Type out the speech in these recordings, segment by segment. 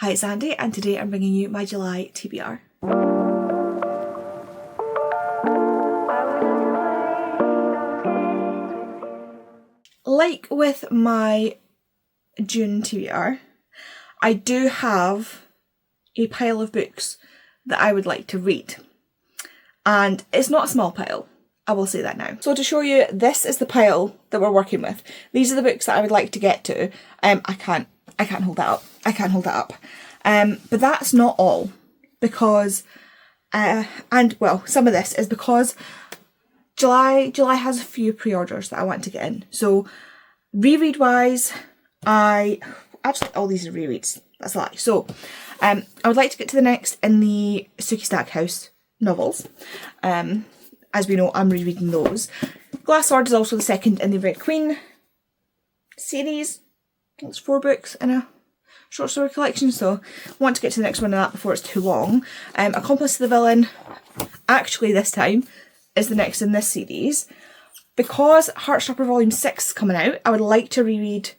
Hi, it's Andy, and today I'm bringing you my July TBR. Like with my June TBR, I do have a pile of books that I would like to read. And it's not a small pile, I will say that now. So to show you, this is the pile that we're working with. These are the books that I would like to get to. I can't hold that up. I can't hold that up. But that's not all, because, and well, some of this is because July has a few pre-orders that I want to get in. So reread wise, actually all these are rereads, that's a lie. So I would like to get to the next in the Suki Stackhouse novels. As we know, I'm rereading those. Glass Sword is also the second in the Red Queen series. It's 4 books in a short story collection, so I want to get to the next one of that before it's too long. Accomplice to the Villain, actually this time, is the next in this series. Because Heartstopper Volume 6 is coming out, I would like to reread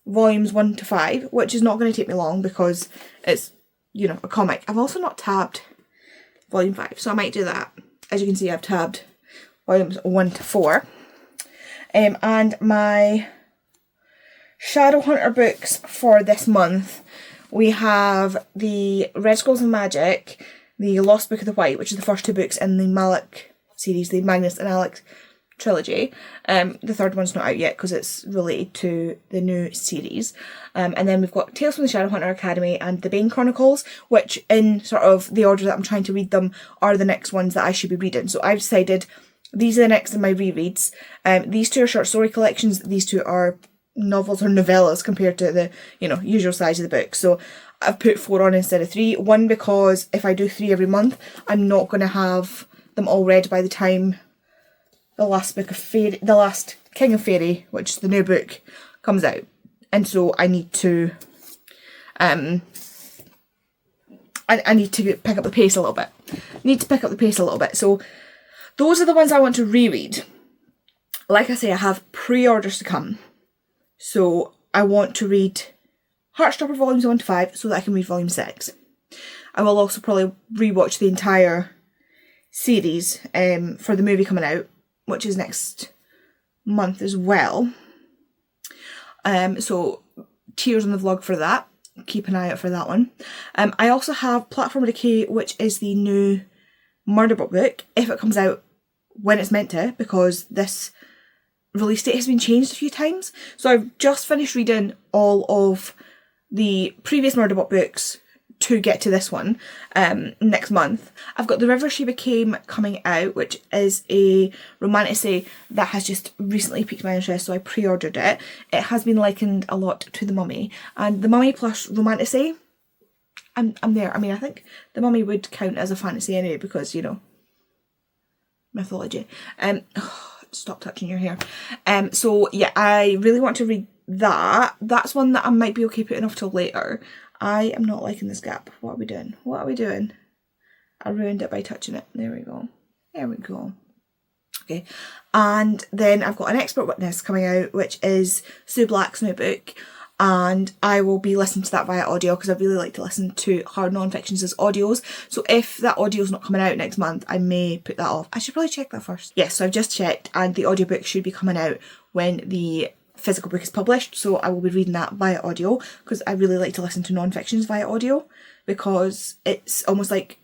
Volumes 1 to 5, which is not going to take me long because it's, you know, a comic. I've also not tabbed Volume 5, so I might do that. As you can see, I've tabbed Volumes 1 to 4. And my Shadowhunter books for this month, we have the Red Scrolls of Magic, the Lost Book of the White, which is the first 2 books in the Malik series, the Magnus and Alex trilogy. The third one's not out yet because it's related to the new series. And then we've got Tales from the Shadowhunter Academy and the Bane Chronicles, which in sort of the order that I'm trying to read them are the next ones that I should be reading. So I've decided these are the next in my rereads. These 2 are short story collections, these 2 are novels or novellas compared to the, you know, usual size of the book. So I've put 4 on instead of 3. One, because if I do 3 every month, I'm not going to have them all read by the time the last King of Fairy, which is the new book, comes out. And so I need to I need to pick up the pace a little bit. So those are the ones I want to reread. Like I say, I have pre-orders to come. So I want to read Heartstopper Volumes 1 to 5 so that I can read Volume 6. I will also probably rewatch the entire series for the movie coming out, which is next month as well. So tears on the vlog for that. Keep an eye out for that one. I also have Platform Decay, which is the new Murderbot book, if it comes out when it's meant to, because this release date has been changed a few times. So I've just finished reading all of the previous Murderbot books to get to this one next month. I've got The River She Became coming out, which is a romantasy that has just recently piqued my interest, so I pre-ordered it. It has been likened a lot to The Mummy, and The Mummy plus romantasy, I'm there. I mean, I think The Mummy would count as a fantasy anyway because, you know, mythology. Stop touching your hair. So yeah, I really want to read that. That's one that I might be okay putting off till later. I am not liking this gap. What are we doing? I ruined it by touching it. There we go. Okay. And then I've got An Expert Witness coming out, which is Sue Black's new book. And I will be listening to that via audio because I really like to listen to hard non-fictions as audios. So if that audio's not coming out next month, I may put that off. I should probably check that first. Yes, so I've just checked, and the audiobook should be coming out when the physical book is published, so I will be reading that via audio because I really like to listen to non-fictions via audio because it's almost like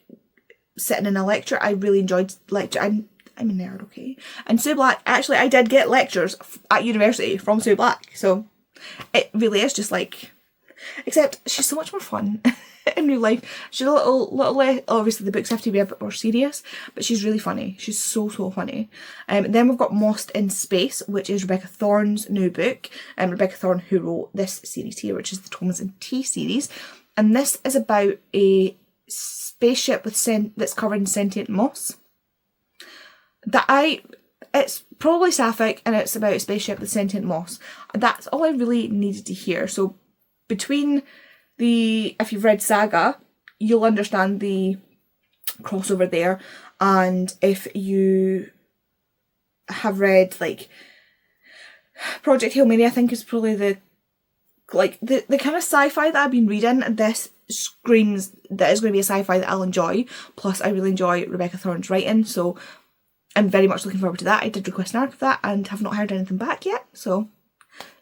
sitting in a lecture. I really enjoyed lecture. I'm a nerd, okay? And Sue Black, actually I did get lectures at university from Sue Black, so it really is just like, except she's so much more fun in real life. She's a little less, obviously the books have to be a bit more serious, but she's really funny. She's so funny. Then we've got Mossed in Space, which is Rebecca Thorne's new book. Rebecca Thorne, who wrote this series here, which is the Thomas and T series. And this is about a spaceship that's covered in sentient moss. It's probably sapphic, and it's about a spaceship with sentient moss. That's all I really needed to hear. So between if you've read Saga, you'll understand the crossover there. And if you have read like Project Hail Mary, I think is probably the kind of sci-fi that I've been reading. This screams that is going to be a sci-fi that I'll enjoy. Plus I really enjoy Rebecca Thorne's writing, so I'm very much looking forward to that. I did request an arc of that and have not heard anything back yet, so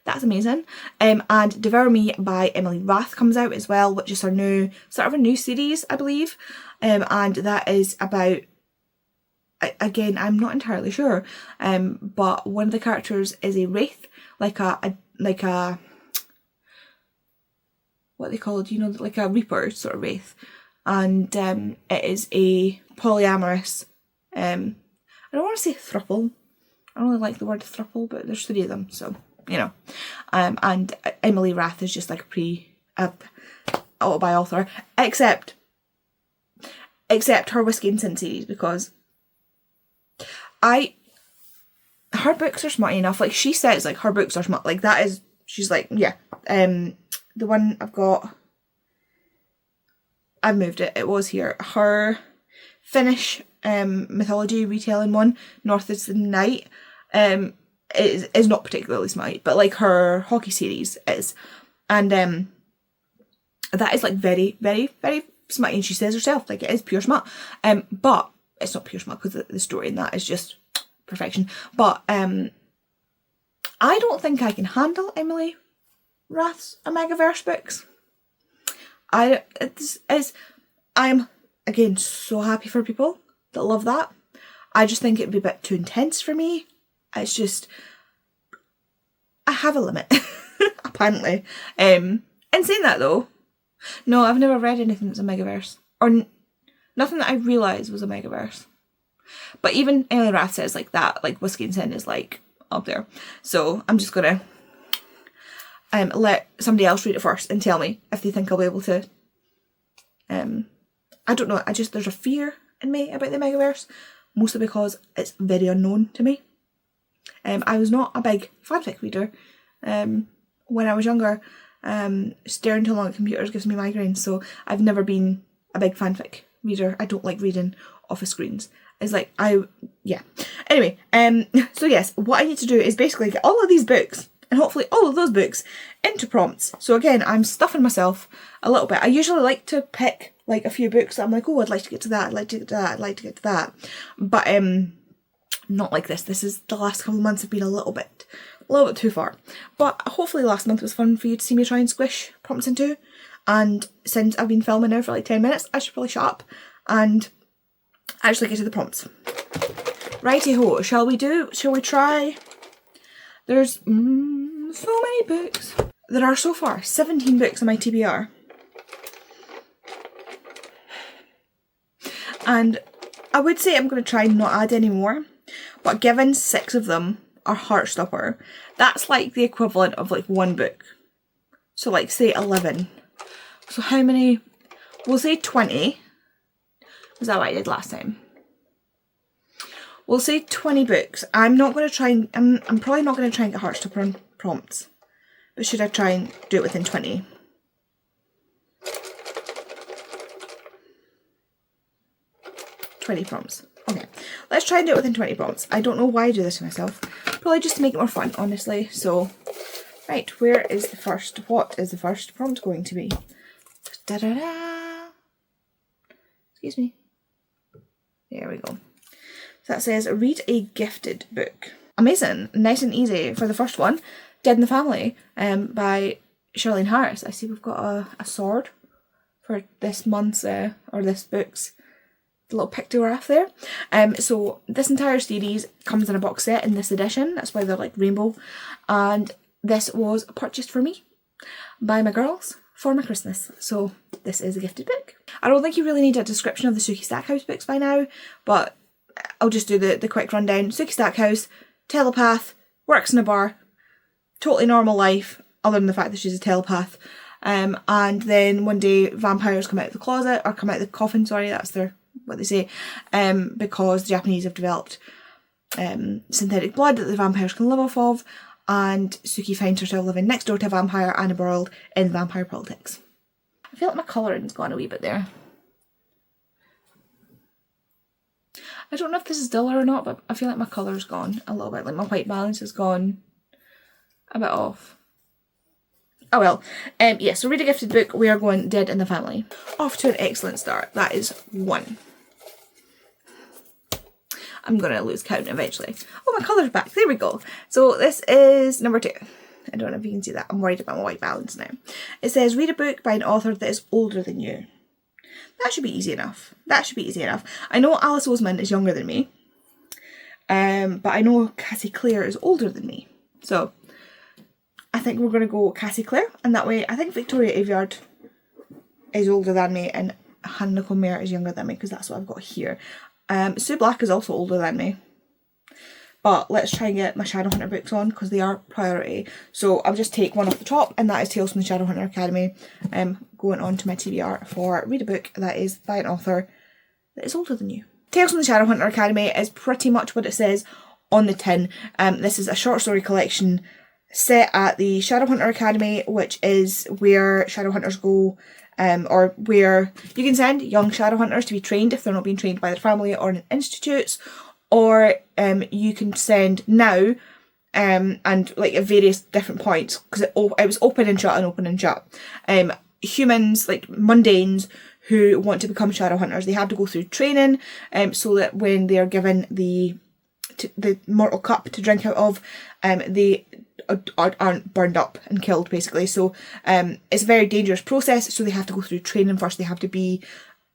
that's amazing. And Devour Me by Emily Rath comes out as well, which is her new, sort of a new series, I believe. And that is about, again, I'm not entirely sure, but one of the characters is a wraith, like a what they called, you know, like a reaper sort of wraith. And it is a polyamorous, I don't want to say throuple. I don't really like the word throuple, but there's 3 of them, so, you know. And Emily Rath is just like a auto-buy author, except her Whiskey and Sin series, because her books are smutty enough. Like, she says, like, her books are smut. Like, that is, she's like, yeah. The one I've got, I've moved it. It was here. Her Finnish mythology retelling one, North is the Night, is not particularly smutty, but like her hockey series is. And that is like very, very, very smutty, and she says herself, like, it is pure smut. But it's not pure smut, because the story in that is just perfection. But I don't think I can handle Emily Rath's Omegaverse books. I'm again so happy for people that love that. I just think it'd be a bit too intense for me. It's just, I have a limit apparently. In saying that though, no, I've never read anything that's a Omegaverse, or nothing that I realised was a Omegaverse. But even Emily Rath says like that, like Whiskey and Sin is like up there. So I'm just gonna let somebody else read it first and tell me if they think I'll be able to. I don't know, there's a fear in me about the Omegaverse, mostly because it's very unknown to me. I was not a big fanfic reader when I was younger. Staring too long at computers gives me migraines, so I've never been a big fanfic reader. I don't like reading off of screens. It's like, yeah. Anyway, so yes, what I need to do is basically get all of these books, and hopefully all of those books, into prompts. So again, I'm stuffing myself a little bit. I usually like to pick like a few books that I'm like, oh, I'd like to get to that, I'd like to get to that, I'd like to get to that. But not like this. This is, the last couple of months have been a little bit too far. But hopefully last month was fun for you to see me try and squish prompts into. And since I've been filming now for like 10 minutes, I should probably shut up and actually get to the prompts. Righty-ho, shall we try? There's so many books. There are so far 17 books on my TBR. And I would say I'm going to try and not add any more, but given 6 of them are Heartstopper, that's like the equivalent of like 1 book. So like say 11. So how many? We'll say 20. Was that what I did last time? We'll say 20 books. I'm not going to try and, I'm probably not going to try and get Heartstopper on prompts. But should I try and do it within 20? Prompts. Okay, let's try and do it within 20 prompts. I don't know why I do this to myself. Probably just to make it more fun, honestly. So, right, where is the first? What is the first prompt going to be? Da-da-da. Excuse me. There we go. So that says, read a gifted book. Amazing, nice and easy for the first one. Dead in the Family by Charlene Harris. I see we've got a sword for this month's, or this book's little pictograph there. So this entire series comes in a box set in this edition. That's why they're like rainbow. And this was purchased for me by my girls for my Christmas. So this is a gifted book. I don't think you really need a description of the Sookie Stackhouse books by now, but I'll just do the quick rundown. Sookie Stackhouse, telepath, works in a bar, totally normal life, other than the fact that she's a telepath. And then one day vampires come out of the closet, or come out of the coffin, sorry, that's what they say, because the Japanese have developed synthetic blood that the vampires can live off of, and Sookie finds herself living next door to a vampire and embroiled in vampire politics. I feel like my colouring's gone a wee bit there. I don't know if this is duller or not, but I feel like my colour's gone a little bit, like my white balance has gone a bit off. Oh well. Yeah, so read a gifted book. We are going Dead in the Family. Off to an excellent start. That is 1. I'm going to lose count eventually. Oh, my colour's back. There we go. So this is number 2. I don't know if you can see that. I'm worried about my white balance now. It says, read a book by an author that is older than you. That should be easy enough. That should be easy enough. I know Alice Oseman is younger than me. But I know Cassie Clare is older than me. So I think we're going to go Cassie Clare. And that way, I think Victoria Aveyard is older than me and Hannah Nicole Mayer is younger than me, because that's what I've got here. Sue Black is also older than me. But let's try and get my Shadowhunter books on, because they are priority. So I'll just take one off the top, and that is Tales from the Shadowhunter Academy. Going on to my TBR for read a book that is by an author that is older than you. Tales from the Shadowhunter Academy is pretty much what it says on the tin. This is a short story collection set at the Shadowhunter Academy, which is where Shadowhunters go, or where you can send young Shadowhunters to be trained if they're not being trained by their family or in institutes, or you can send now, and like at various different points, because it was open and shut and open and shut. Humans, like mundanes, who want to become Shadowhunters, they have to go through training, so that when they are given the mortal cup to drink out of, they aren't burned up and killed, basically. So it's a very dangerous process, so they have to go through training first. They have to be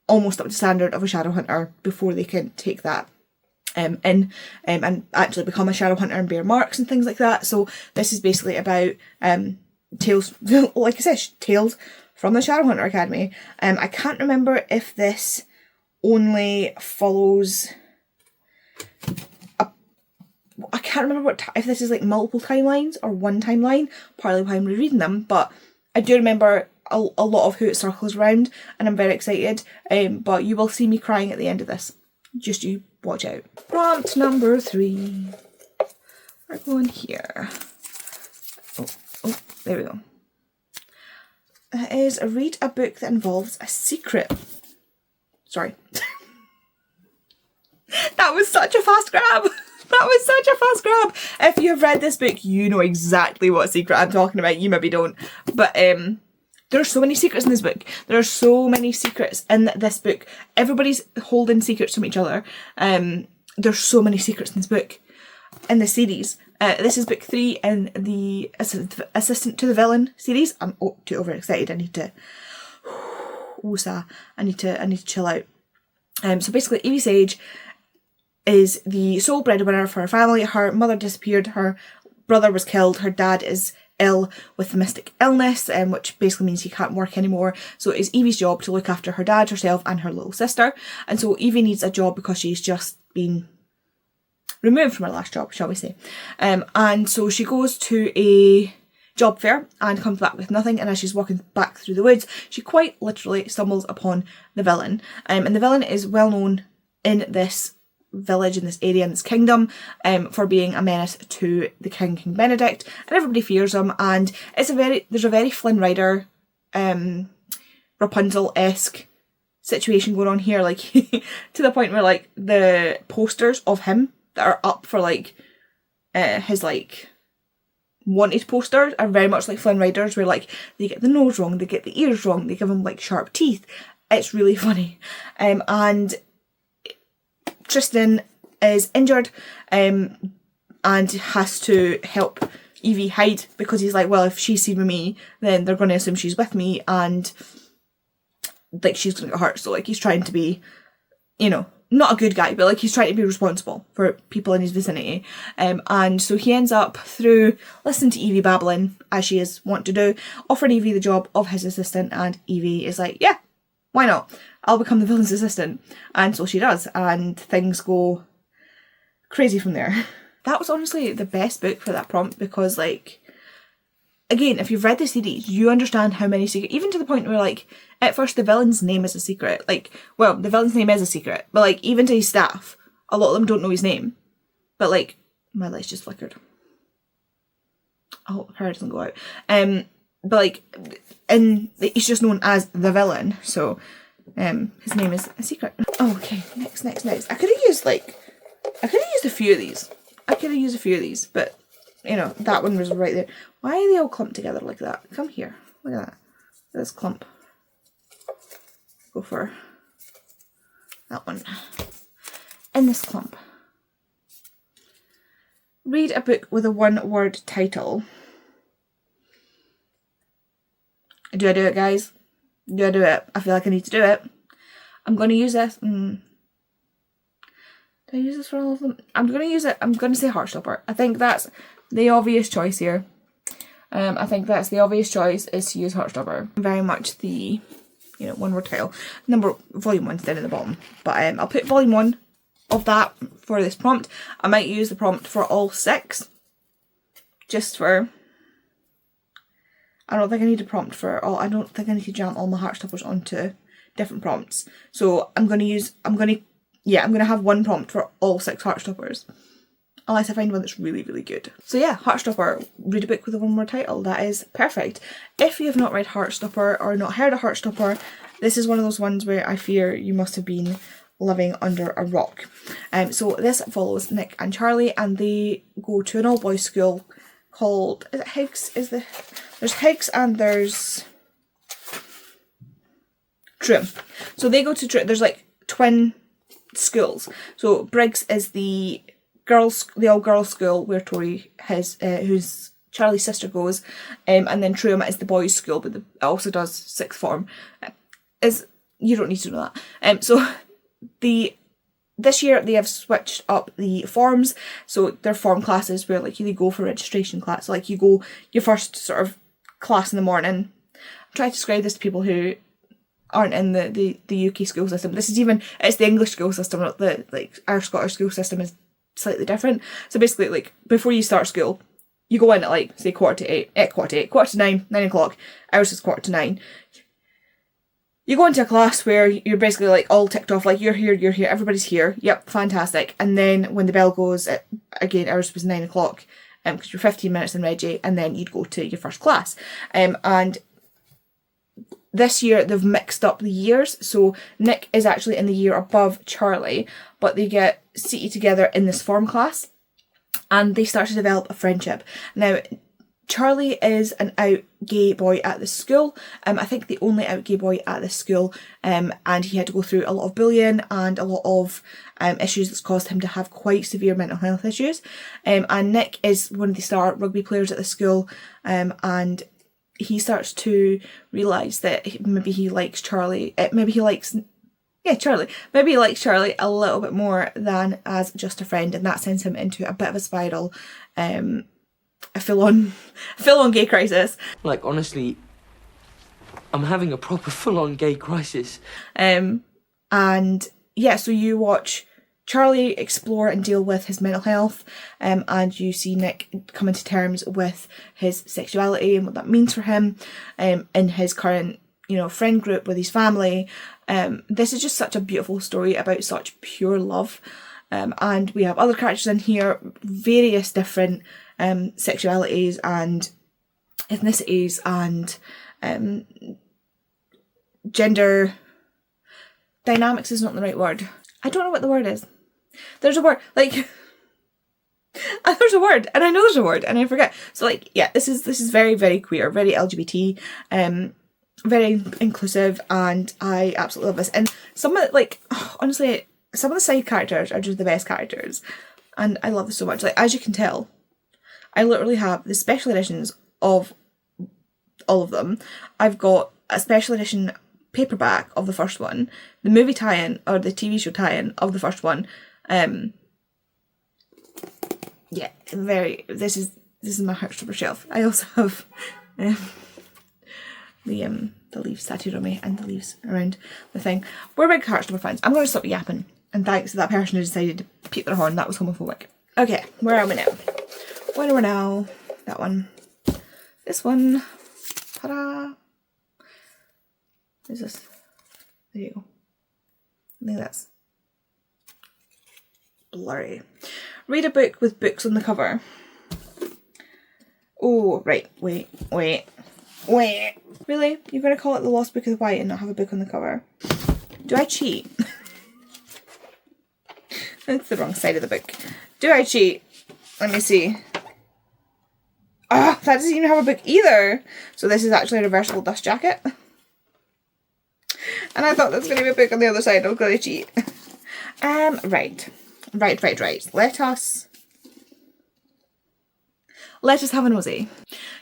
almost up to standard of a Shadowhunter before they can take that and actually become a Shadowhunter and bear marks and things like that. So this is basically about tales, like I said, tales from the Shadowhunter Academy. I can't remember if this only follows I can't remember if this is like multiple timelines or one timeline, partly why I'm rereading them, but I do remember a lot of who it circles around, and I'm very excited. But you will see me crying at the end of this. Just you watch out. Prompt number 3. We're going here. Oh, there we go. It is read a book that involves a secret. Sorry. That was such a fast grab. That was such a fast grab. If you have read this book, you know exactly what secret I'm talking about. You maybe don't. But there are so many secrets in this book. There are so many secrets in this book. Everybody's holding secrets from each other. There's so many secrets in this book. In the series. This is book 3 in the Assistant to the Villain series. I'm too overexcited. I need to I need to chill out. So basically, Evie Sage is the sole breadwinner for her family. Her mother disappeared, her brother was killed, her dad is ill with a mystic illness, which basically means he can't work anymore. So it's Evie's job to look after her dad, herself, and her little sister. And so Evie needs a job because she's just been removed from her last job, shall we say. And so she goes to a job fair and comes back with nothing, and as she's walking back through the woods, she quite literally stumbles upon the villain. And the villain is well known in this village, in this area, in this kingdom, for being a menace to the King Benedict, and everybody fears him. And there's a very Flynn Rider, Rapunzel-esque situation going on here, like to the point where like the posters of him that are up for like his like wanted posters are very much like Flynn Rider's, where like they get the nose wrong, they get the ears wrong, they give him like sharp teeth. It's really funny. And Tristan is injured and has to help Evie hide, because he's like, well, if she's seen with me, then they're going to assume she's with me, and like she's going to get hurt. So like he's trying to be, you know, not a good guy, but like he's trying to be responsible for people in his vicinity. And so he ends up, through listening to Evie babbling, as she is wont to do, offering Evie the job of his assistant, and Evie is like, yeah, why not? I'll become the villain's assistant. And so she does, and things go crazy from there. That was honestly the best book for that prompt, because like, again, if you've read the series, you understand how many secrets, even to the point where like, at first the villain's name is a secret. Like, well, the villain's name is a secret, but like, even to his staff, a lot of them don't know his name. But like, my light's just flickered. I hope the power doesn't go out. But like, and he's just known as the villain, so his name is a secret. Oh, okay, next. I could have used a few of these. But you know, that one was right there. Why are they all clumped together like that? Come here. Look at that. This clump. Go for that one. In this clump. Read a book with a one-word title. Do I do it, guys? Do I do it? I feel like I need to do it. I'm going to use this. Do I use this for all of them? I'm going to use it. I'm going to say Heartstopper. I think that's the obvious choice here. I think that's the obvious choice, is to use Heartstopper. Very much the, you know, one-word title. Volume 1's down at the bottom. But I'll put volume 1 of that for this prompt. I might use the prompt for all 6. Just for... I don't think I need a prompt for all... I don't think I need to jam all my Heartstoppers onto different prompts. So I'm going to have one prompt for all 6 Heartstoppers. Unless I find one that's really, really good. So yeah, Heartstopper, read a book with a one-word title. That is perfect. If you have not read Heartstopper or not heard of Heartstopper, this is one of those ones where I fear you must have been living under a rock. So this follows Nick and Charlie, and they go to an all-boys school called... Is it Higgs? There's Higgs and there's... Trim. So they go to Trim. There's like twin schools. So Briggs is the all-girls school where Tori, who's Charlie's sister, goes, and then Trim is the boys' school, but it also does sixth form. You don't need to know that. So this year they have switched up the forms, so they're form classes where like you go for registration class. So, like you go your first sort of class in the morning. I'm trying to describe this to people who aren't in the UK school system. It's the English school system, not our Scottish school system is slightly different. So basically, like, before you start school, you go in at like, say, quarter to 9, 9 o'clock, ours is 8:45. You go into a class where you're basically like all ticked off, like you're here, everybody's here, yep, fantastic. And then when the bell goes, again, ours was 9 o'clock, because you're 15 minutes in Reggie, and then you'd go to your first class. And this year they've mixed up the years, so Nick is actually in the year above Charlie, but they get seated together in this form class and they start to develop a friendship. Now, Charlie is an out gay boy at the school, I think the only out gay boy at this school, and he had to go through a lot of bullying and a lot of issues that's caused him to have quite severe mental health issues. And Nick is one of the star rugby players at the school, and he starts to realise that maybe he likes Charlie, maybe he likes Charlie a little bit more than as just a friend, and that sends him into a bit of a spiral, a full-on gay crisis. Like, honestly, I'm having a proper full-on gay crisis. And yeah, so you watch Charlie explore and deal with his mental health, and you see Nick coming to terms with his sexuality and what that means for him, in his current, friend group with his family. This is just such a beautiful story about such pure love, and we have other characters in here, various different sexualities and ethnicities and gender dynamics is not the right word. I don't know what the word is. There's a word, like, there's a word, and I know there's a word, and I forget. So, like, yeah, this is very, very queer, very LGBT, very inclusive, and I absolutely love this. And honestly, some of the side characters are just the best characters, and I love this so much. Like, as you can tell, I literally have the special editions of all of them. I've got a special edition paperback of the first one, the movie tie-in or the TV show tie-in of the first one. Yeah, this is my Heartstopper shelf. I also have the leaves tattooed on me and the leaves around the thing. We're big Heartstopper fans. I'm going to stop yapping, and thanks to that person who decided to peep their horn. That was homophobic. Okay, where are we now? Where are we now? That one. This one. Ta-da! What is this? There you go. I think that's blurry. Read a book with books on the cover. Oh, right. Wait. Really? You're going to call it The Lost Book of the White and not have a book on the cover? Do I cheat? That's the wrong side of the book. Do I cheat? Let me see. that doesn't even have a book either. So this is actually a reversible dust jacket. And I thought there was going to be a book on the other side. I was going to cheat. Right. Let us have a nosy.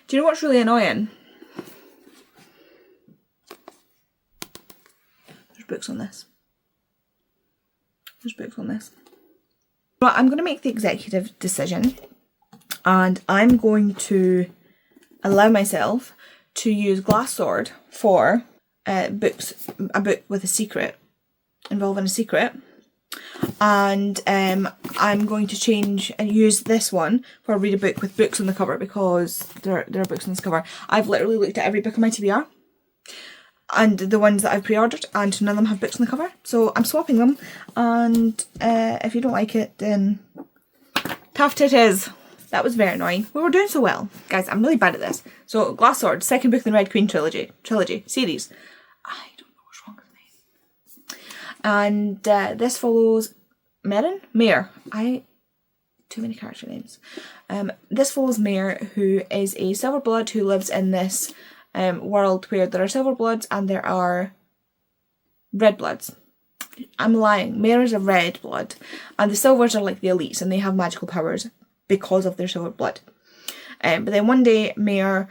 Do you know what's really annoying? There's books on this. Right, I'm going to make the executive decision, and I'm going to allow myself to use Glass Sword for a book with a secret, involving a secret, and I'm going to change and use this one for read a book with books on the cover, because there are books on this cover. I've literally looked at every book on my TBR and the ones that I've pre-ordered, and none of them have books on the cover, so I'm swapping them. And if you don't like it, then tough it is. That was very annoying. We were doing so well. Guys, I'm really bad at this. So, Glass Sword, second book in the Red Queen trilogy series. I don't know what's wrong with me. And this follows Mare. Too many character names. This follows Mare, who is a silver blood who lives in this world where there are silver bloods and there are red bloods. I'm lying. Mare is a red blood, and the silvers are like the elites, and they have magical powers because of their silver blood. But then one day Mare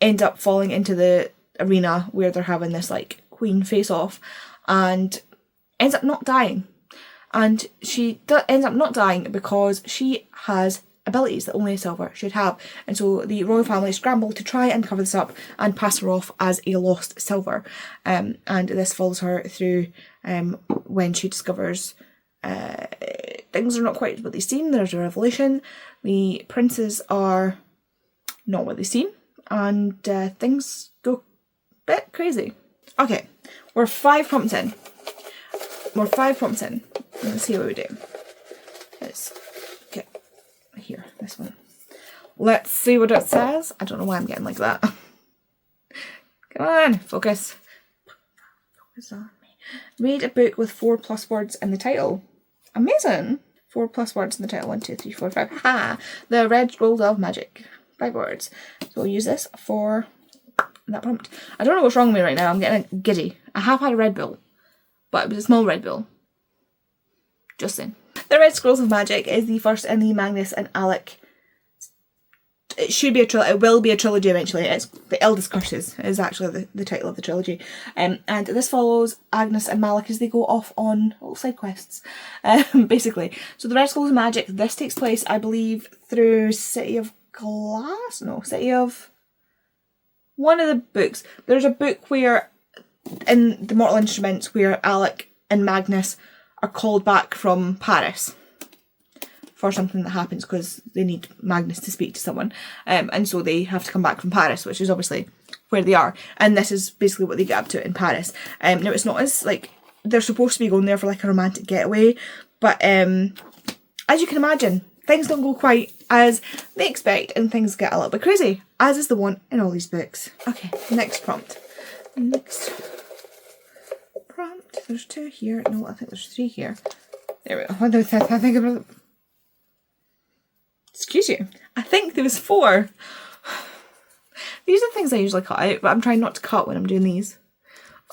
ends up falling into the arena where they're having this like queen face off, and ends up not dying. And she ends up not dying because she has abilities that only a silver should have. And so the royal family scramble to try and cover this up and pass her off as a lost silver. And this follows her through when she discovers things are not quite what they seem. There's a revelation. The princes are not what they seem. And things go a bit crazy. Okay, we're 5 prompts in. Let's see what we do. Let's get here, this one. Let's see what it says. I don't know why I'm getting like that. Come on, focus. Focus on me. Read a book with 4+ words in the title. Amazing. 4+ words in the title. 1, 2, 3, 4, 5. Ha! The Red Scrolls of Magic. 5 words. So we'll use this for that prompt. I don't know what's wrong with me right now. I'm getting giddy. I have had a Red Bull, but it was a small Red Bull. Just saying. The Red Scrolls of Magic is the first in the Magnus and Alec. It should be a trilogy. It will be a trilogy eventually. It's The Eldest Curses is actually the title of the trilogy. And this follows Agnes and Malik as they go off on little side quests, basically. So the Red Scrolls of Magic, this takes place, I believe, through City of Glass? No, City of... one of the books. There's a book where, in the Mortal Instruments, where Alec and Magnus are called back from Paris for something that happens because they need Magnus to speak to someone, and so they have to come back from Paris, which is obviously where they are, and this is basically what they get up to in Paris. Now it's not as like they're supposed to be going there for like a romantic getaway, but as you can imagine, things don't go quite as they expect and things get a little bit crazy, as is the one in all these books. Okay, next prompt. There's 2 here. No, I think there's 3 here. There we go. I think excuse you. I think there was 4. These are things I usually cut out, but I'm trying not to cut when I'm doing these.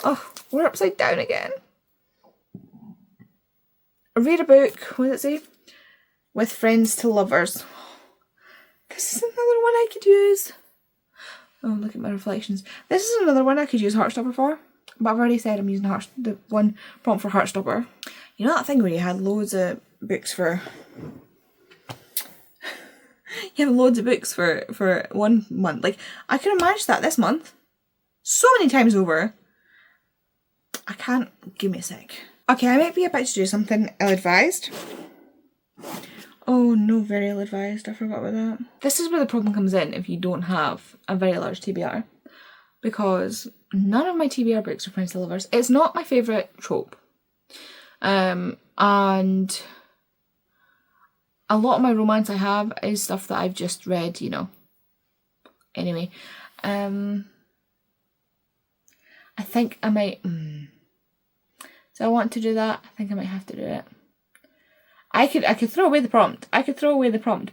Oh, we're upside down again. Read a book. What does it say? With friends to lovers. This is another one I could use. Oh, look at my reflections. This is another one I could use Heartstopper for. But I've already said I'm using the one prompt for Heartstopper. You know that thing where you had loads of books for... you have loads of books for 1 month. Like, I could have managed that this month. So many times over. I can't... Give me a sec. Okay, I might be about to do something ill-advised. Oh no, very ill-advised. I forgot about that. This is where the problem comes in if you don't have a very large TBR. Because none of my TBR books are friends to lovers. It's not my favourite trope. And a lot of my romance I have is stuff that I've just read, you know. Anyway. I think I might... Do I want to do that? I think I might have to do it. I could throw away the prompt.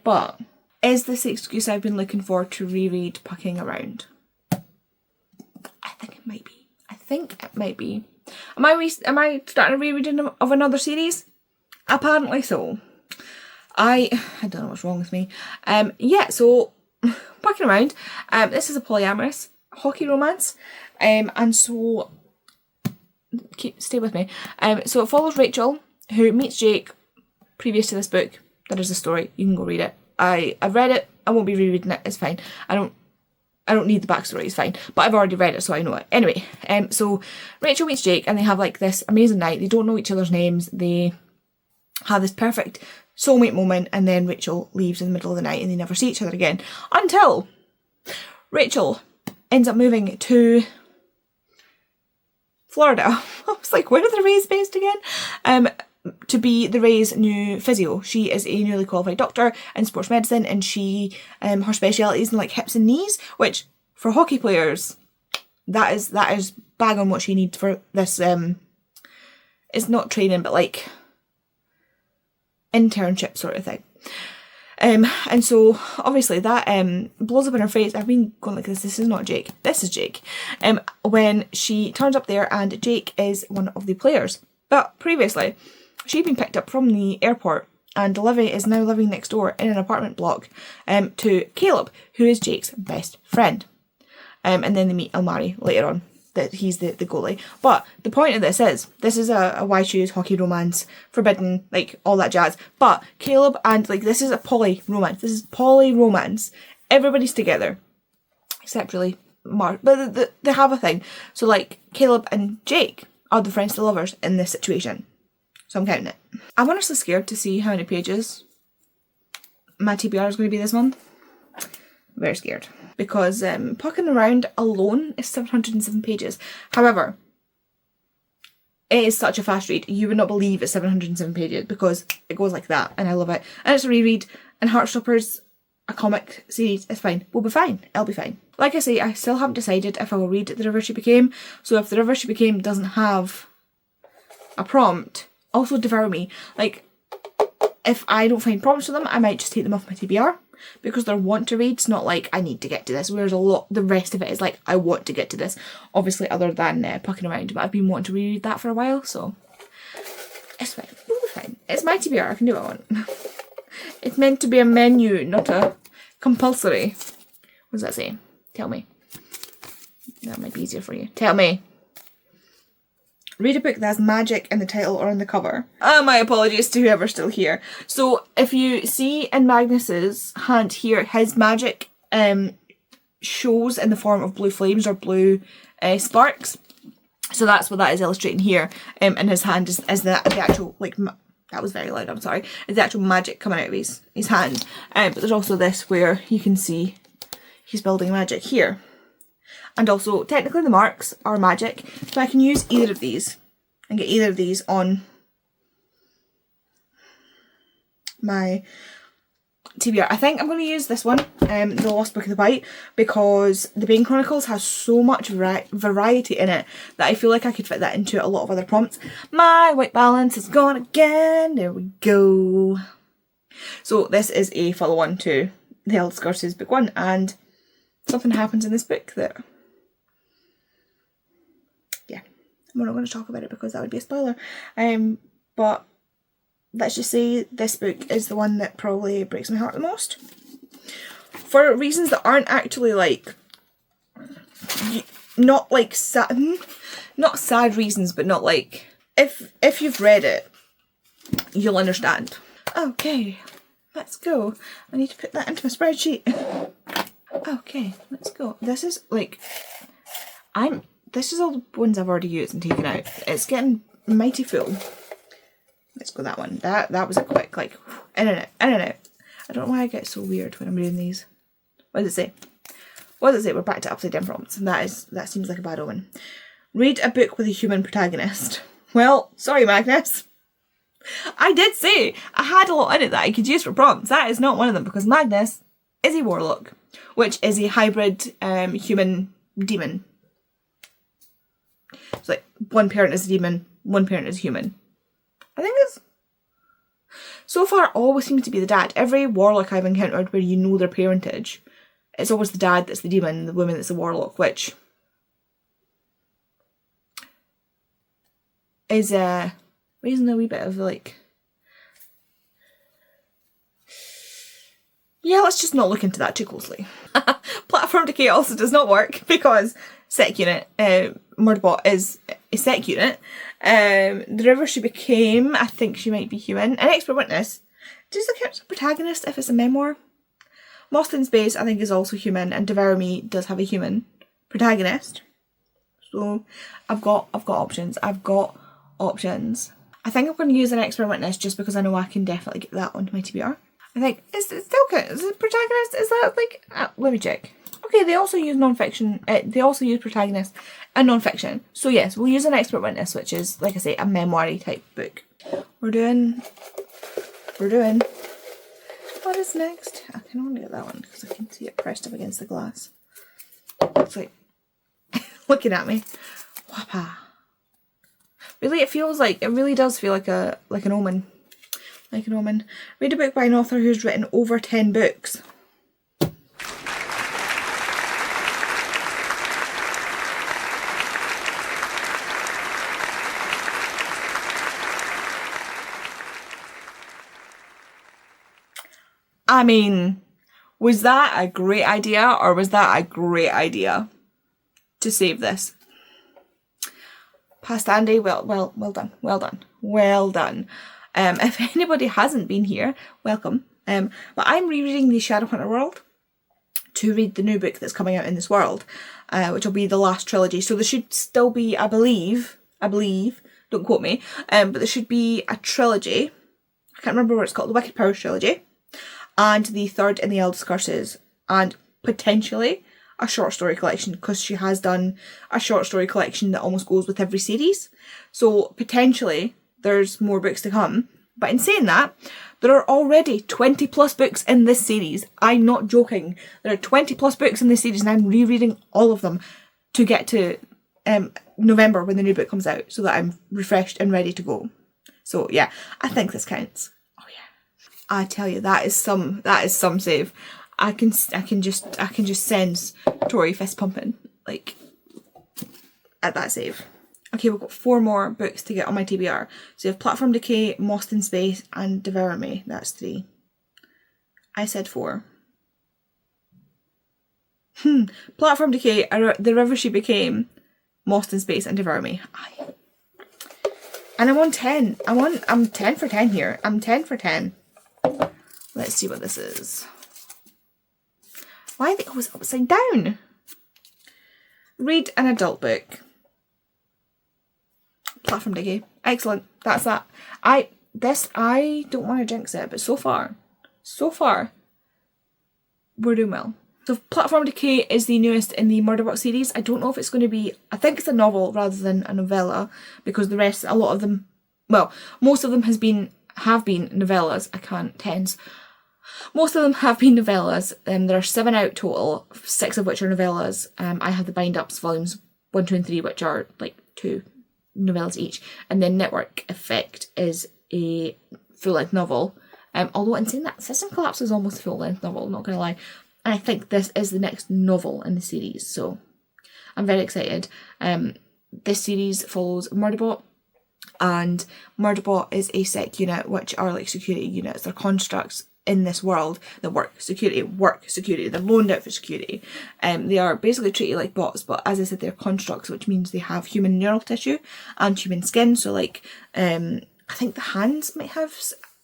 But Is this the excuse I've been looking for to reread Pucking Around? I think it might be. I think it might be. Am I starting a rereading of another series? Apparently so. I don't know what's wrong with me. Yeah, so Pucking Around. This is a polyamorous hockey romance. And so stay with me. So it follows Rachel, who meets Jake previous to this book. There is a story. You can go read it. I've read it. I won't be rereading it. It's fine. I don't need the backstory. It's fine. But I've already read it, so I know it. Anyway, so Rachel meets Jake, and they have like this amazing night. They don't know each other's names. They have this perfect soulmate moment, and then Rachel leaves in the middle of the night, and they never see each other again until Rachel ends up moving to Florida. I was like, where are the Rays based again? To be the Rays' new physio. She is a newly qualified doctor in sports medicine, and she her speciality is in like hips and knees, which for hockey players, that is bang on what she needs for this. It's not training, but like internship sort of thing. And so obviously that blows up in her face. I've been going like this is not Jake, this is Jake. When she turns up there and Jake is one of the players. But previously, she'd been picked up from the airport, and Olivia is now living next door in an apartment block to Caleb, who is Jake's best friend. And then they meet Almari later on, that he's the goalie. But the point of this is a why choose hockey romance, forbidden, like all that jazz. But Caleb and like this is a poly romance. This is poly romance. Everybody's together, except really Mark. But they have a thing. So like Caleb and Jake are the friends to lovers in this situation. So I'm counting it. I'm honestly scared to see how many pages my TBR is going to be this month. Very scared. Because Pucking Around alone is 707 pages. However, it is such a fast read. You would not believe it's 707 pages because it goes like that, and I love it. And it's a reread, and Heartstopper's a comic series. It's fine. We'll be fine. It'll be fine. Like I say, I still haven't decided if I will read The River She Became. So if The River She Became doesn't have a prompt, also devour me. Like, if I don't find prompts for them, I might just take them off my TBR. Because they're want to read, it's not like I need to get to this, whereas the rest of it is like I want to get to this, obviously other than Pucking Around, but I've been wanting to reread that for a while, so it's fine, we'll be fine. It's my TBR, I can do what I want. It's meant to be a menu, not a compulsory. What does that say? Tell me. That might be easier for you. Tell me. Read a book that has magic in the title or on the cover. My apologies to whoever's still here. So if you see in Magnus's hand here, his magic shows in the form of blue flames or blue sparks. So that's what that is illustrating here. And his hand is the actual, like, that was very loud, I'm sorry. Is the actual magic coming out of his hand. But there's also this where you can see he's building magic here. And also, technically the marks are magic, so I can use either of these and get either of these on my TBR. I think I'm going to use this one, The Lost Book of the Bite, because the Bane Chronicles has so much variety in it that I feel like I could fit that into a lot of other prompts. My white balance is gone again. There we go. So this is a follow-on to The Eldest Curses Book 1, and something happens in this book that... we're not going to talk about it because that would be a spoiler. But let's just say this book is the one that probably breaks my heart the most. For reasons that aren't actually like... not like sad... not sad reasons, but not like... If you've read it, you'll understand. Okay, let's go. I need to put that into my spreadsheet. Okay, let's go. This is like... This is all the ones I've already used and taken out. It's getting mighty full. Let's go that one. That was a quick, like, in and out. I don't know why I get so weird when I'm reading these. What does it say? What does it say? We're back to upside down prompts, and that seems like a bad omen. Read a book with a human protagonist. Well, sorry, Magnus. I did say I had a lot in it that I could use for prompts. That is not one of them, because Magnus is a warlock, which is a hybrid human demon. So like one parent is a demon, one parent is human. I think it's... So far, always seems to be the dad. Every warlock I've encountered where you know their parentage, it's always the dad that's the demon, the woman that's the warlock, which is raising a wee bit of like... Yeah, let's just not look into that too closely. Platform decay also does not work because sec unit, Murderbot is a sec unit. The river she became, I think she might be human. An expert witness. Does it count as a protagonist if it's a memoir? Lost in Space, I think, is also human, and Devour Me does have a human protagonist. So I've got options. I've got options. I think I'm going to use an expert witness just because I know I can definitely get that onto my TBR. I think is it still count as a protagonist? Is that like? Let me check. Okay, they also use non-fiction. They also use protagonist and non-fiction. So yes, we'll use an expert witness, which is, like I say, a memoir-y type book. We're doing. What is next? I can only get that one because I can see it pressed up against the glass. It's like looking at me. Wappa. Really, it really does feel like an omen. Like an omen. Read a book by an author who's written over 10 books. I mean, was that a great idea or was that a great idea to save this? Past Andy, well done. If anybody hasn't been here, welcome. But I'm rereading the Shadowhunter world to read the new book that's coming out in this world, which will be the last trilogy. So there should still be, I believe, don't quote me, but there should be a trilogy. I can't remember what it's called, the Wicked Powers trilogy, and the third in the Eldest Curses, and potentially a short story collection, because she has done a short story collection that almost goes with every series. So potentially there's more books to come. But in saying that, there are already 20 plus books in this series. I'm not joking. There are 20 plus books in this series and I'm rereading all of them to get to November when the new book comes out, so that I'm refreshed and ready to go. So yeah, I think this counts. Oh yeah. I tell you, that is some save. I can just sense Tori fist pumping like at that save. Okay, we've got 4 more books to get on my TBR. So you have Platform Decay, Lost in Space, and Devour Me. That's 3. I said 4. Platform Decay, The River She Became, Lost in Space, and Devour Me. Aye. And I'm on 10. I'm 10 for 10 here. I'm 10 for 10. Let's see what this is. Why are they always upside down? Read an adult book. Platform Decay. Excellent. That's that. I don't want to jinx it, but so far, we're doing well. So Platform Decay is the newest in the Murderbot series. I don't know if it's going to be, I think it's a novel rather than a novella, because the rest, a lot of them, well, most of them have been novellas. I can't tense. Most of them have been novellas. There are 7 out total, 6 of which are novellas. I have the bind-ups volumes 1, 2 and 3, which are like 2 novellas each, and then Network Effect is a full-length novel, although in saying that, System Collapse is almost a full-length novel, not gonna lie, and I think this is the next novel in the series, so I'm very excited. This series follows Murderbot, and Murderbot is a sec unit, which are like security units. They're constructs in this world that work security. They're loaned out for security. They are basically treated like bots, but as I said, they're constructs, which means they have human neural tissue and human skin. So like, I think the hands might have,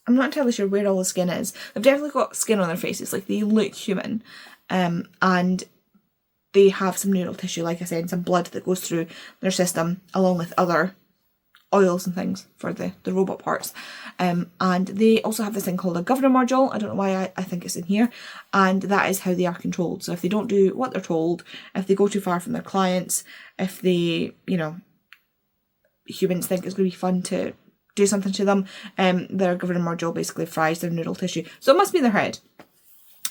I'm not entirely sure where all the skin is. They've definitely got skin on their faces, like they look human. And they have some neural tissue, like I said, some blood that goes through their system, along with other oils and things for the robot parts. And they also have this thing called a governor module. I don't know why I think it's in here. And that is how they are controlled. So if they don't do what they're told, if they go too far from their clients, if they, humans think it's going to be fun to do something to them, their governor module basically fries their neural tissue. So it must be in their head.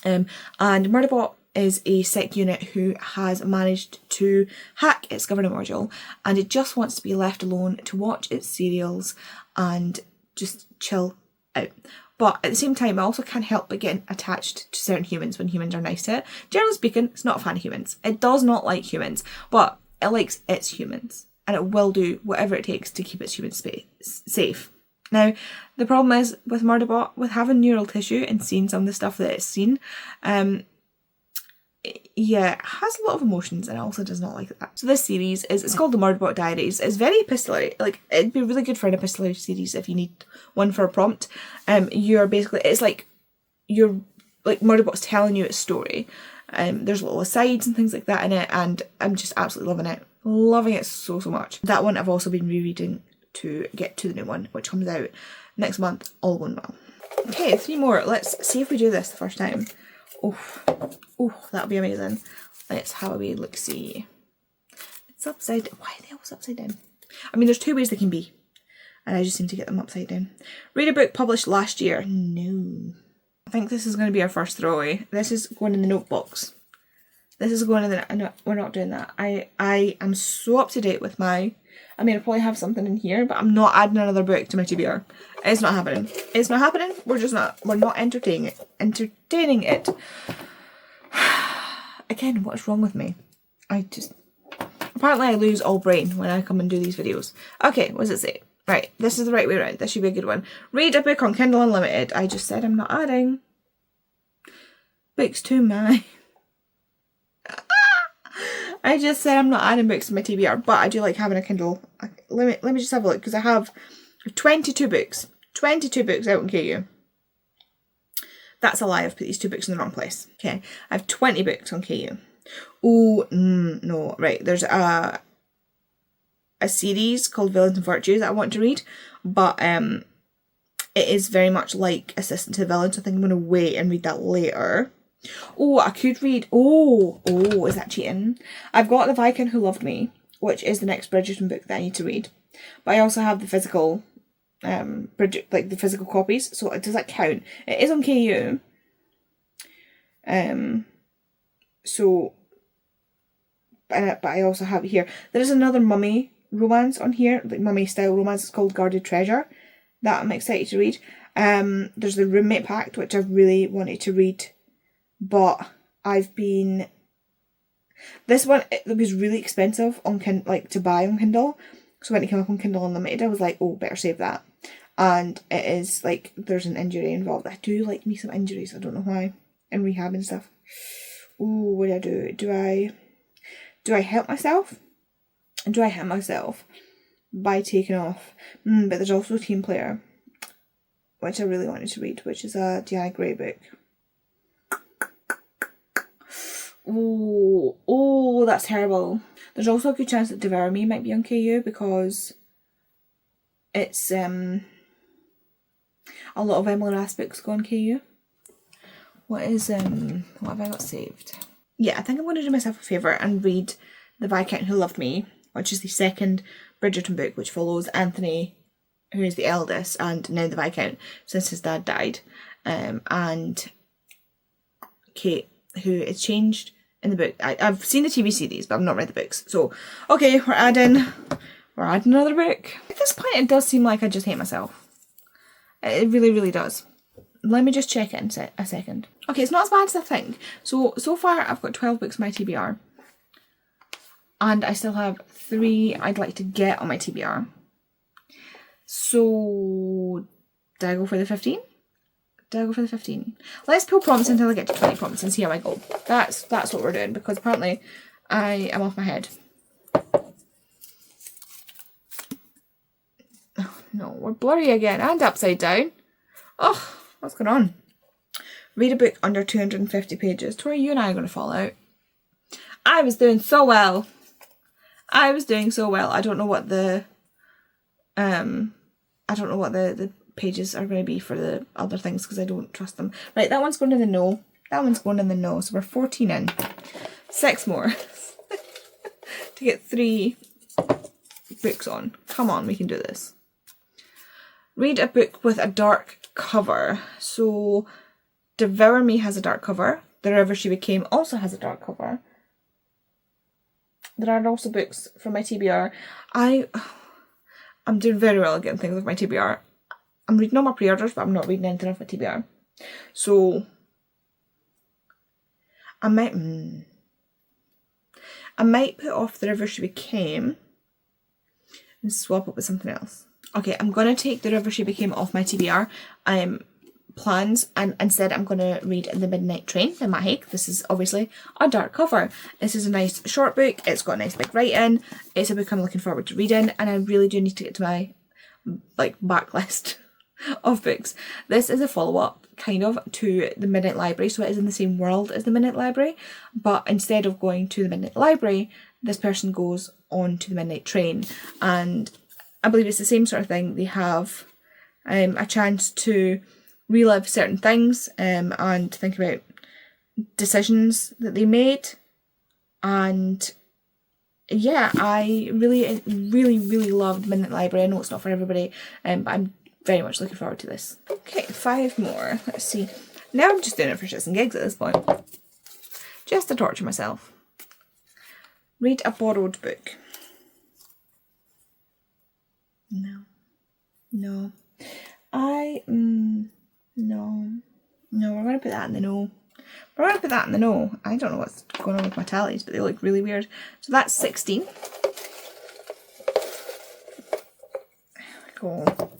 And Murderbot is a sec unit who has managed to hack its governor module, and it just wants to be left alone to watch its serials and just chill out. But at the same time, I also can't help but get attached to certain humans when humans are nice to it. Generally speaking, it's not a fan of humans. It does not like humans, but it likes its humans. And it will do whatever it takes to keep its humans safe. Now, the problem is with Murderbot, with having neural tissue and seeing some of the stuff that it's seen, yeah, it has a lot of emotions and it also does not like that. So this series it's called the Murderbot Diaries. It's very epistolary. Like, it'd be really good for an epistolary series if you need one for a prompt. You're basically, it's like, you're, like, Murderbot's telling you its story. There's little asides and things like that in it, and I'm just absolutely loving it. Loving it so much. That one I've also been rereading to get to the new one, which comes out next month, all going well. Okay, 3 more. Let's see if we do this the first time. Oh, that'll be amazing. Let's have a wee look-see. It's upside down. Why are they always upside down? I mean, there's 2 ways they can be, and I just seem to get them upside down. Read a book published last year. No. I think this is going to be our first throwaway. This is going in the notebooks. This is going in the... No, we're not doing that. I am so up to date with my... I mean, I probably have something in here, but I'm not adding another book to my TBR. It's not happening. It's not happening. We're just not... We're not entertaining it. Again, what is wrong with me? Apparently I lose all brain when I come and do these videos. Okay, what does it say? Right, this is the right way around. This should be a good one. Read a book on Kindle Unlimited. I just said I'm not adding books to my... I just said I'm not adding books to my TBR, but I do like having a Kindle. Let me just have a look, because I have 22 books. 22 books out in KU. That's a lie, I've put these 2 books in the wrong place. Okay, I have 20 books on KU. Oh, no, right, there's a series called Villains and Virtues that I want to read, but it is very much like Assistant to the Villain, so I think I'm going to wait and read that later. Oh, I could read... Oh, is that cheating? I've got The Viscount Who Loved Me, which is the next Bridgerton book that I need to read. But I also have the physical, like the physical copies. So does that count? It is on KU. But I also have it here. There is another mummy romance on here, like mummy style romance. It's called Guarded Treasure. That I'm excited to read. There's the Roommate Pact, which I've really wanted to read. But this one, it was really expensive on to buy on Kindle. So when it came up on Kindle Unlimited, I was like, oh, better save that. And it is like, there's an injury involved. I do like me some injuries, I don't know why. In rehab and stuff. Ooh, what do? Do I help myself? Do I hit myself by taking off? But there's also Team Player, which I really wanted to read, which is a Diana Gray book. Oh, that's terrible. There's also a good chance that Devour Me might be on KU, because it's a lot of Emily Rath's books go on KU. What have I got saved? Yeah, I think I'm going to do myself a favour and read The Viscount Who Loved Me, which is the second Bridgerton book, which follows Anthony, who is the eldest, and now the Viscount, since his dad died, and Kate, who is changed in the book. I've seen the TV series, but I've not read the books. So, okay, we're adding another book. At this point, it does seem like I just hate myself. It really, really does. Let me just check it in a second. Okay, it's not as bad as I think. So far, I've got 12 books on my TBR. And I still have 3 I'd like to get on my TBR. So, did I go for the 15? Let's pull prompts until I get to 20 prompts and see how I go. That's what we're doing, because apparently I am off my head. Oh, no, we're blurry again and upside down. Oh, what's going on? Read a book under 250 pages. Tori, you and I are going to fall out. I was doing so well. I don't know what the pages are going to be for the other things, because I don't trust them. Right, that one's going in the no. So we're 14 in. 6 more. To get 3 books on. Come on, we can do this. Read a book with a dark cover. So, Devour Me has a dark cover. The River She Became also has a dark cover. There are also books from my TBR. I'm doing very well at getting things off my TBR. I'm reading all my pre-orders, but I'm not reading anything off my TBR. So I might put off The River She Became and swap it with something else. Okay, I'm going to take The River She Became off my TBR plans, and instead I'm going to read The Midnight Train by Matt Haig. This is obviously a dark cover. This is a nice short book. It's got a nice big writing. It's a book I'm looking forward to reading, and I really do need to get to my backlist of books. This is a follow-up kind of to The Midnight Library, so it is in the same world as The Midnight Library, but instead of going to The Midnight Library, this person goes on to The Midnight Train, and I believe it's the same sort of thing. They have a chance to relive certain things and think about decisions that they made, and yeah, I really, really, really loved Midnight Library. I know it's not for everybody, but I'm very much looking forward to this. Okay, 5 more. Let's see. Now I'm just doing it for shits and gigs at this point. Just to torture myself. Read a borrowed book. No. No. No, we're going to put that in the no. We're going to put that in the no. I don't know what's going on with my tallies, but they look really weird. So that's 16. There we go.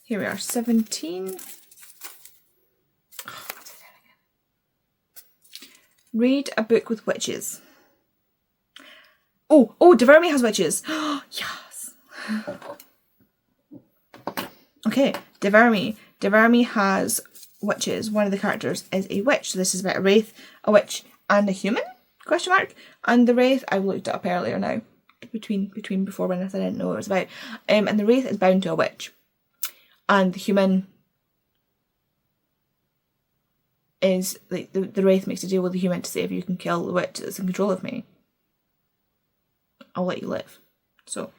Here we are, 17. Read a book with witches. Oh, DeVerme has witches. Yes. Okay, DeVerme has witches. One of the characters is a witch. So this is about a wraith, a witch, and a human? Question mark. And the wraith, I looked it up earlier now. Between before when I said I didn't know what it was about. And the wraith is bound to a witch. And the human is, like, the wraith makes a deal with the human to say, if you can kill the witch that's in control of me, I'll let you live. So,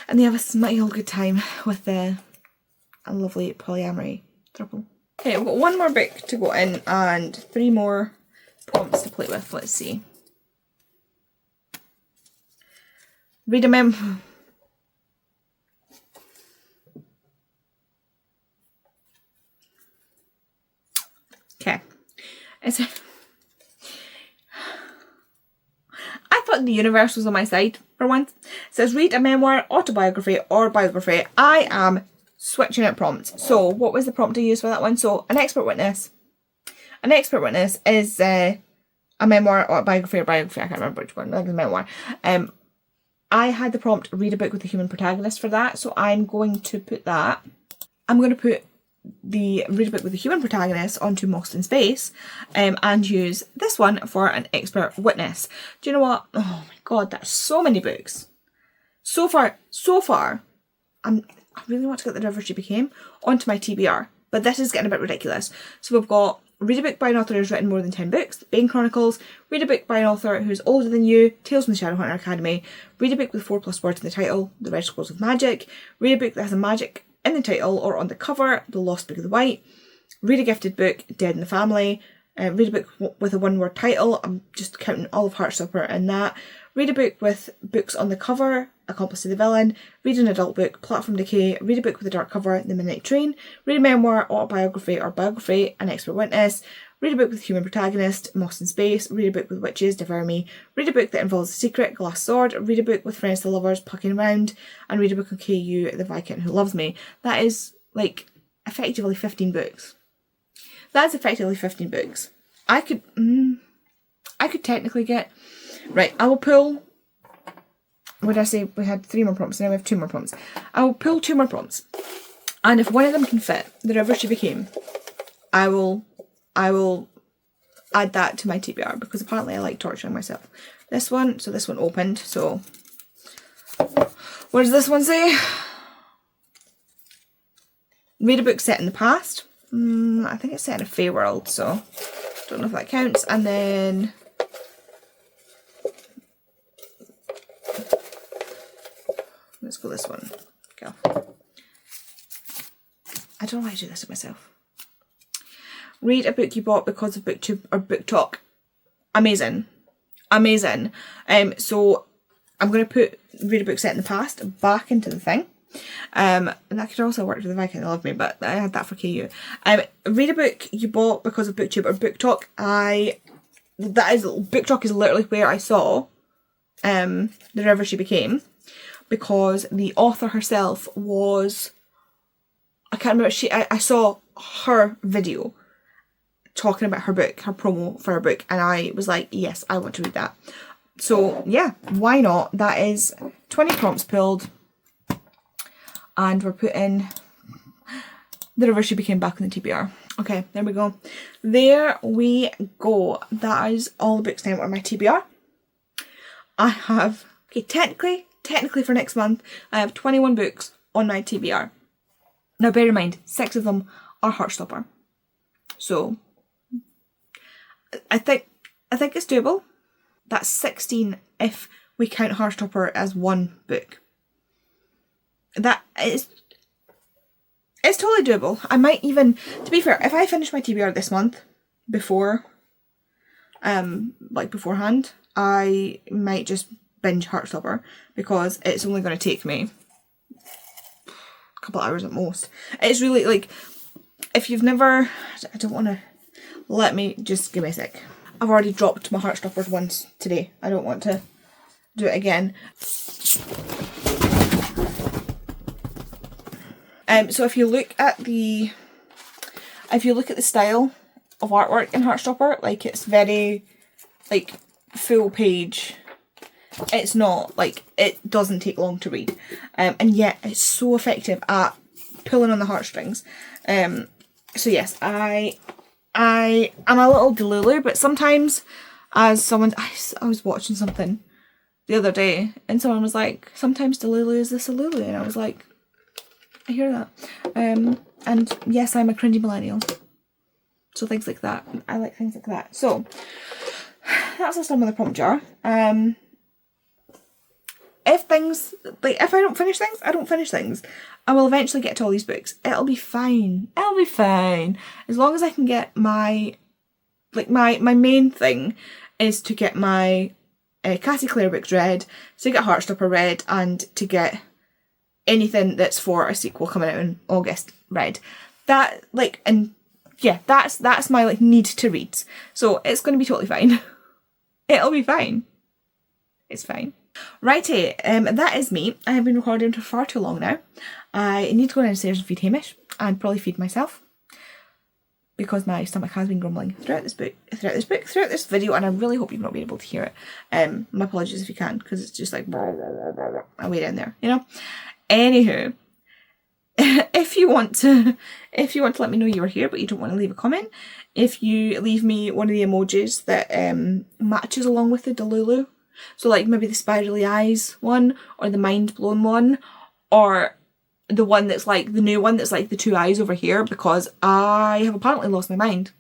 and they have a smile good time with a lovely polyamory throuple. Okay, I've got 1 more book to go in and 3 more prompts to play with. Let's see. Read a mem. Okay. I thought the universe was on my side for once. It says read a memoir, autobiography, or biography. I am switching out prompts. So what was the prompt I used for that one? So an expert witness. An expert witness is a memoir, autobiography, or biography. I can't remember which one. I think it's a memoir. I had the prompt read a book with a human protagonist for that. So I'm going to put that. I'm going to put the read a book with a human protagonist onto Lost in Space and use this one for an expert witness. Do you know what? Oh my god, that's so many books. So far, I really want to get The River She Became onto my TBR, but this is getting a bit ridiculous. So we've got read a book by an author who's written more than 10 books, Bane Chronicles, read a book by an author who's older than you, Tales from the Shadowhunter Academy, read a book with 4+ words in the title, The Red Scrolls of Magic, read a book that has a magic in the title or on the cover, The Lost Book of the White, read a gifted book, Dead in the Family, read a book with a 1-word title, I'm just counting all of Heartstopper in that, read a book with books on the cover, Accomplice to the Villain, read an adult book, Platform Decay, read a book with a dark cover, The Midnight Train, read a memoir, autobiography or biography, An Expert Witness, read a book with human protagonist, Lost in Space, read a book with witches, DeVerme, read a book that involves a secret, Glass Sword, read a book with friends to lovers, Pucking Around, and read a book on KU, The Viscount Who Loves Me. That is, like, effectively 15 books. That's effectively 15 books. I could technically get... Right, I will pull... What did I say? We had 3 more prompts, now we have 2 more prompts. I will pull 2 more prompts. And if one of them can fit The River She Became, I will add that to my TBR, because apparently I like torturing myself. This one opened, so what does this one say? Read a book set in the past. I think it's set in a fae world, so don't know if that counts. And then let's go this one. Go. I don't know why I do this to myself. Read a book you bought because of BookTube or BookTok. Amazing. So I'm going to put read a book set in the past back into the thing. And that could also work with the Viking Love Me, but I had that for KU. Read a book you bought because of BookTube or Book Talk. Book Talk is literally where I saw The River She Became, because the author herself was, I can't remember, I saw her video talking about her book, her promo for her book, and I was like, yes, I want to read that. So yeah, why not? That is 20 prompts pulled, and we're putting The River She Became back in the TBR. Okay, there we go. There we go. That is all the books now on my TBR. I have, okay, technically for next month, I have 21 books on my TBR. Now bear in mind, 6 of them are Heartstopper. So I think it's doable. That's 16 if we count Heartstopper as one book. It's totally doable. I might even, to be fair, if I finish my TBR this month before, beforehand, I might just binge Heartstopper, because it's only going to take me a couple hours at most. It's really, like, if you've never, I don't want to, let me, just give me a sec. I've already dropped my Heartstoppers once today. I don't want to do it again. So if you look at the style of artwork in Heartstopper, like, it's very, like, full page. It's not, like, it doesn't take long to read. And yet it's so effective at pulling on the heartstrings. So yes, I am a little delulu, but sometimes, as someone, I was watching something the other day, and someone was like, sometimes delulu is the salulu, and I was like, I hear that. And yes, I'm a cringy millennial. So things like that. I like things like that. So that's us done with the prompt jar. If I don't finish things, I don't finish things. I will eventually get to all these books. It'll be fine. It'll be fine. As long as I can get my main thing is to get my Cassie Clare books read, to get Heartstopper read, and to get anything that's for a sequel coming out in August read. That's my, like, need to read. So it's going to be totally fine. It'll be fine. It's fine. Righty, that is me. I have been recording for far too long now. I need to go downstairs and feed Hamish, and probably feed myself, because my stomach has been grumbling throughout this video, and I really hope you've not been able to hear it. My apologies if you can, because it's just like way down there, you know. Anywho, if you want to let me know you were here but you don't want to leave a comment, if you leave me one of the emojis that matches along with the Delulu, so like maybe the spirally eyes one, or the mind blown one, or the one that's like the new one that's like the 2 eyes over here, because I have apparently lost my mind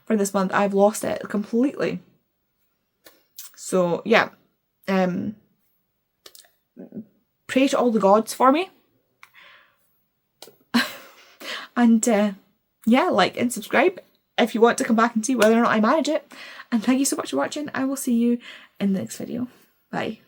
for this month. I've lost it completely. So yeah, pray to all the gods for me. And yeah, like and subscribe if you want to come back and see whether or not I manage it. And thank you so much for watching. I will see you in the next video. Bye.